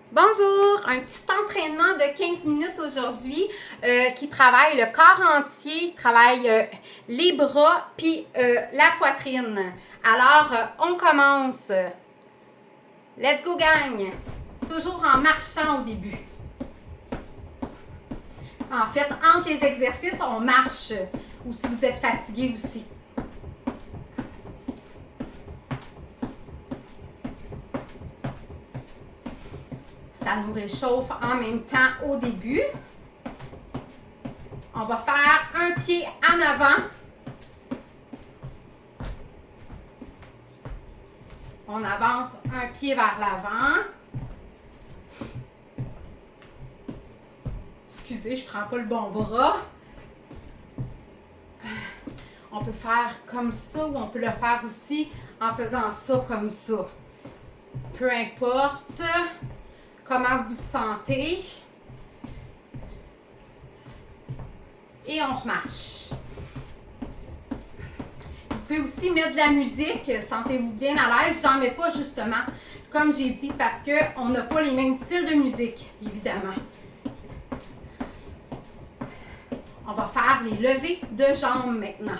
Bonjour, un petit entraînement de 15 minutes aujourd'hui qui travaille le corps entier, travaille les bras puis la poitrine. Alors, on commence. Let's go gang! Toujours en marchant au début. En fait, entre les exercices, on marche ou si vous êtes fatigué aussi. Ça nous réchauffe en même temps au début. On va faire un pied en avant. On avance un pied vers l'avant. Excusez, je ne prends pas le bon bras. On peut faire comme ça ou on peut le faire aussi en faisant ça comme ça. Peu importe comment vous vous sentez. Et on remarche. Vous pouvez aussi mettre de la musique, sentez-vous bien à l'aise. J'en mets pas justement, comme j'ai dit, parce qu'on n'a pas les mêmes styles de musique, évidemment. On va faire les levées de jambes maintenant.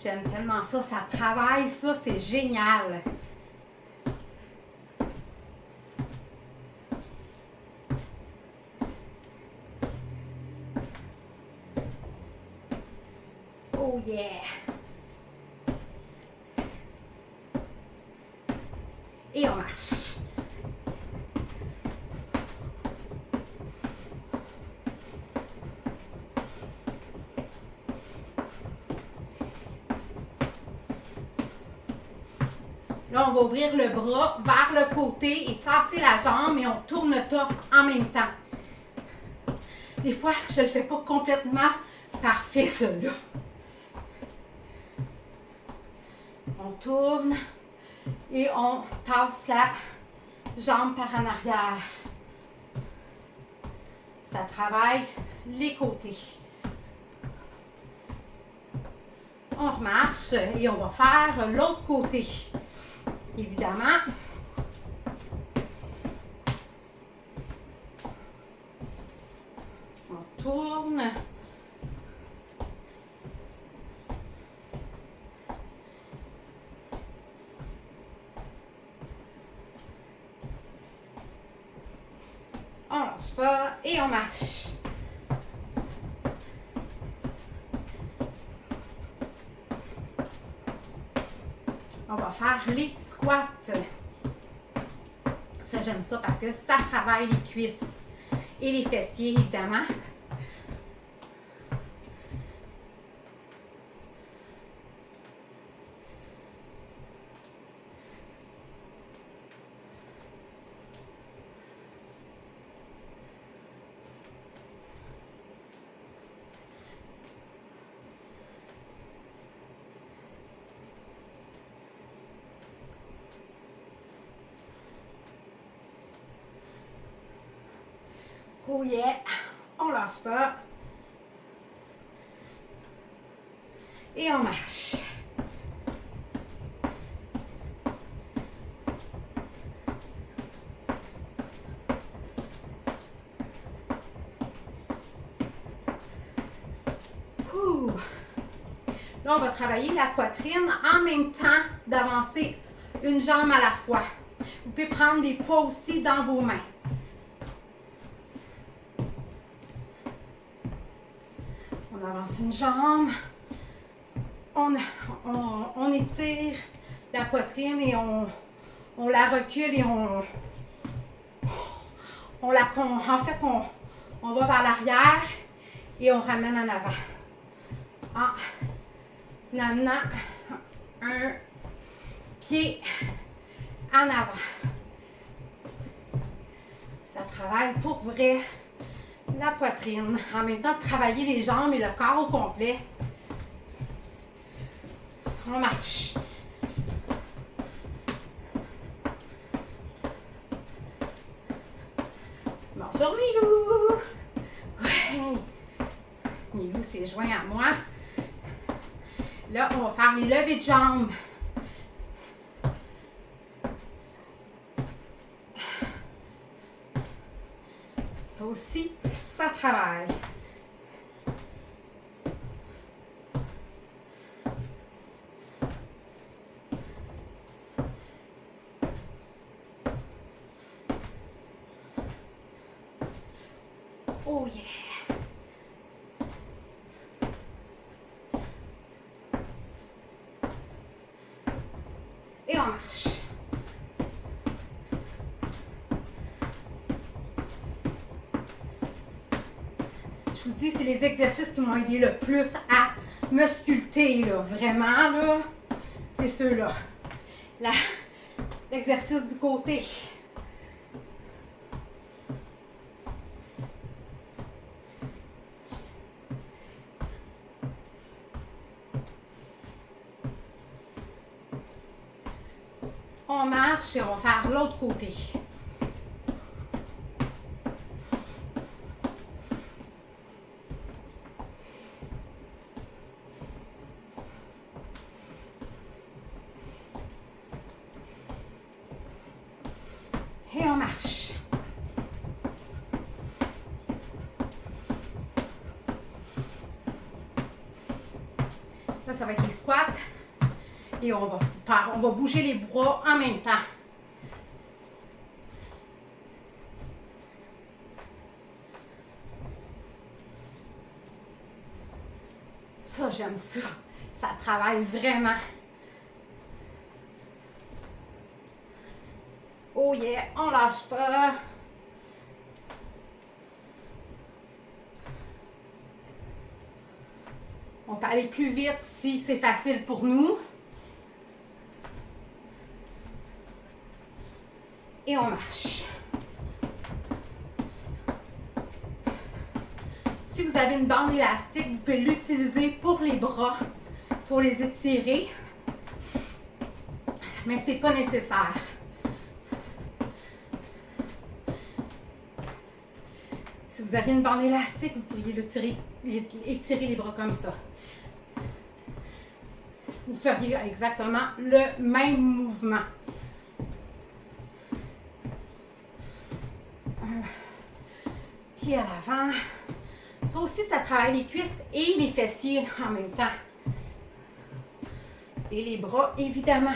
J'aime tellement ça, ça travaille, ça, c'est génial. Oh yeah! Et on marche. Là, on va ouvrir le bras vers le côté et tasser la jambe et on tourne le torse en même temps. Des fois, je ne le fais pas complètement parfait, celui-là. On tourne et on tasse la jambe par en arrière. Ça travaille les côtés. On remarche et on va faire l'autre côté. Évidemment. On tourne. On lâche pas et on marche. On va faire les squats. Ça, j'aime ça parce que ça travaille les cuisses et les fessiers, évidemment. Oh yeah! On lâche pas. Et on marche. Ouh. Là, on va travailler la poitrine en même temps d'avancer une jambe à la fois. Vous pouvez prendre des poids aussi dans vos mains. On avance une jambe, on étire la poitrine et on la recule et en fait, on va vers l'arrière et on ramène en avant. En amenant un pied en avant. Ça travaille pour vrai la poitrine. En même temps, travailler les jambes et le corps au complet. On marche. Bon, Bonjour Milou! Ouais! Milou s'est joint à moi. Là, on va faire les levées de jambes. Ça aussi, ça travaille. Oh yeah! Et on marche. Je vous dis, c'est les exercices qui m'ont aidé le plus à me sculpter, là. Vraiment, là. C'est ceux-là. L'exercice du côté. On marche et on va faire l'autre côté. Et on marche. Là, ça va être les squats. Et on va bouger les bras en même temps. Ça, j'aime ça. Ça travaille vraiment. Oh yeah, on lâche pas. On peut aller plus vite si c'est facile pour nous. Et on marche. Si vous avez une bande élastique, vous pouvez l'utiliser pour les bras, pour les étirer. Mais ce n'est pas nécessaire. Si vous avez une bande élastique, vous pourriez étirer les bras comme ça. Vous feriez exactement le même mouvement. Un pied à l'avant. Ça aussi, ça travaille les cuisses et les fessiers en même temps. Et les bras, évidemment.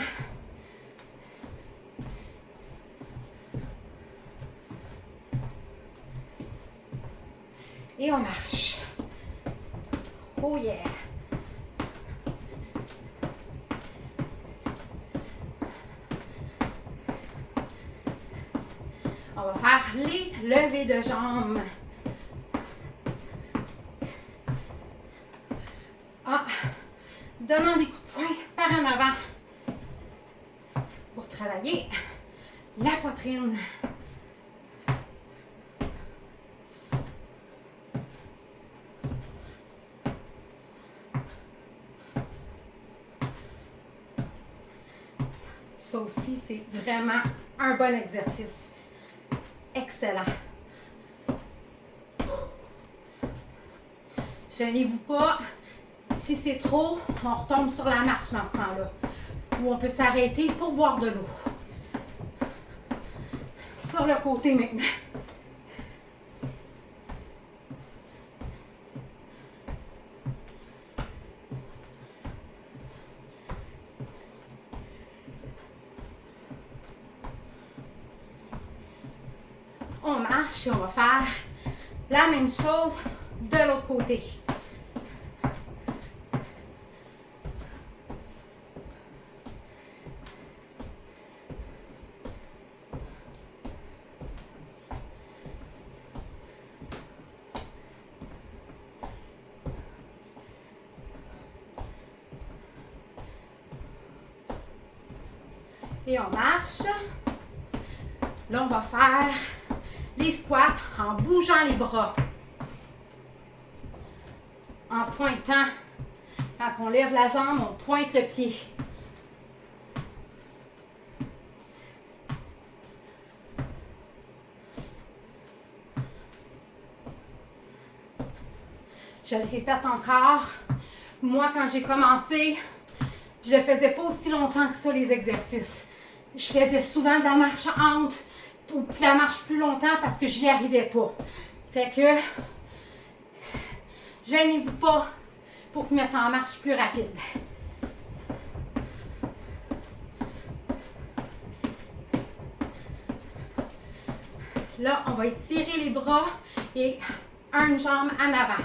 Et on marche. Oh yeah! On va faire les levées de jambes. Donnant des coups de poing par en avant pour travailler la poitrine. Ça aussi, c'est vraiment un bon exercice. Excellent. Gênez-vous pas. Si c'est trop, on retombe sur la marche dans ce temps-là. Ou on peut s'arrêter pour boire de l'eau. Sur le côté maintenant. On marche et on va faire la même chose de l'autre côté. Et on marche. Là, on va faire les squats en bougeant les bras. En pointant. Quand on lève la jambe, on pointe le pied. Je le répète encore. Moi, quand j'ai commencé, je ne faisais pas aussi longtemps que ça, les exercices. Je faisais souvent de la marche haute ou de la marche plus longtemps parce que je n'y arrivais pas. Fait que, gênez-vous pas pour vous mettre en marche plus rapide. Là, on va étirer les bras et une jambe en avant.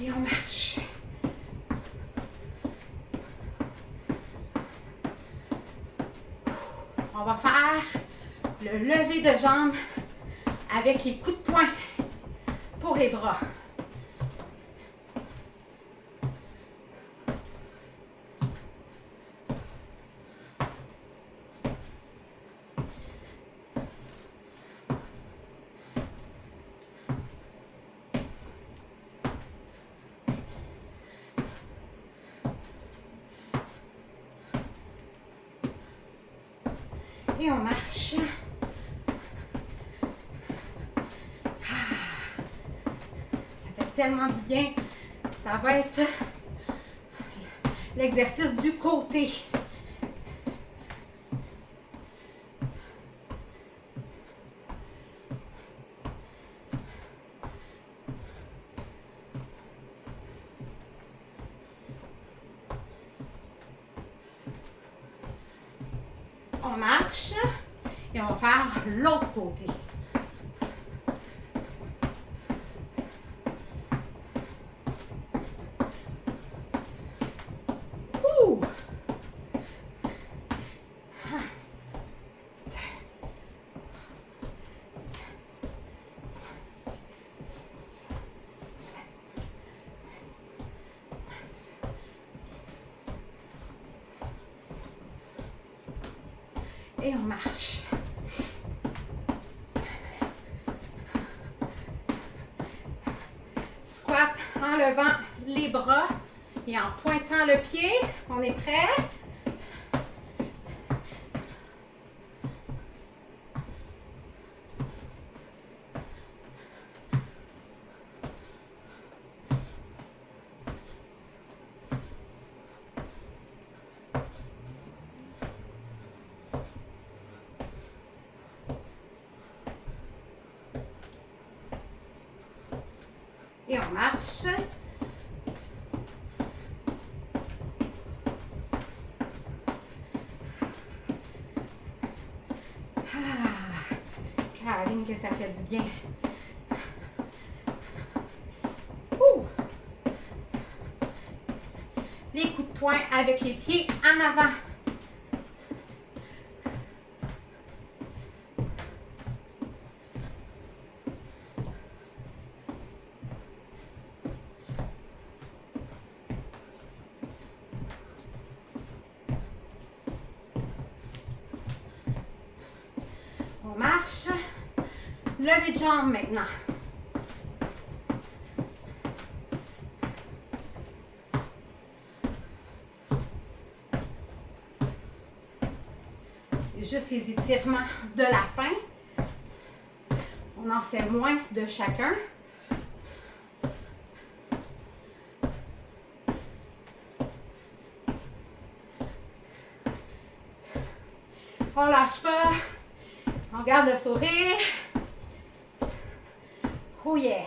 Et on marche. On va faire le lever de jambes avec les coups de poing pour les bras. Et on marche. Ça fait tellement du bien. Ça va être l'exercice du côté. On marche et on va faire l'autre côté. Ouh! Et on marche. Squat en levant les bras et en pointant le pied. On est prêt? Et on marche. Caroline, que ça fait du bien. Ouh. Les coups de poing avec les pieds en avant. On marche. Lever de jambe maintenant. C'est juste les étirements de la fin. On en fait moins de chacun. On lâche pas. On garde le sourire. Oh yeah!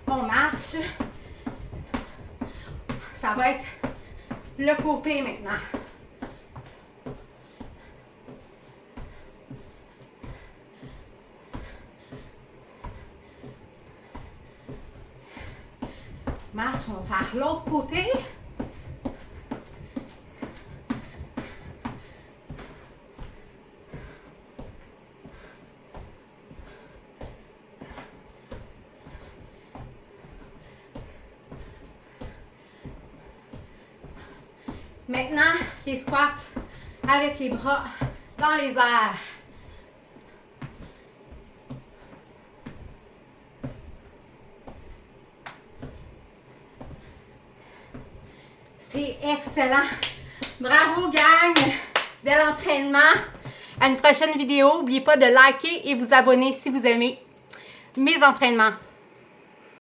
On marche. Ça va être le côté maintenant. Marche, on va faire l'autre côté. Maintenant, les squats avec les bras dans les airs. C'est excellent. Bravo, gang! Bel entraînement. À une prochaine vidéo. N'oubliez pas de liker et vous abonner si vous aimez mes entraînements.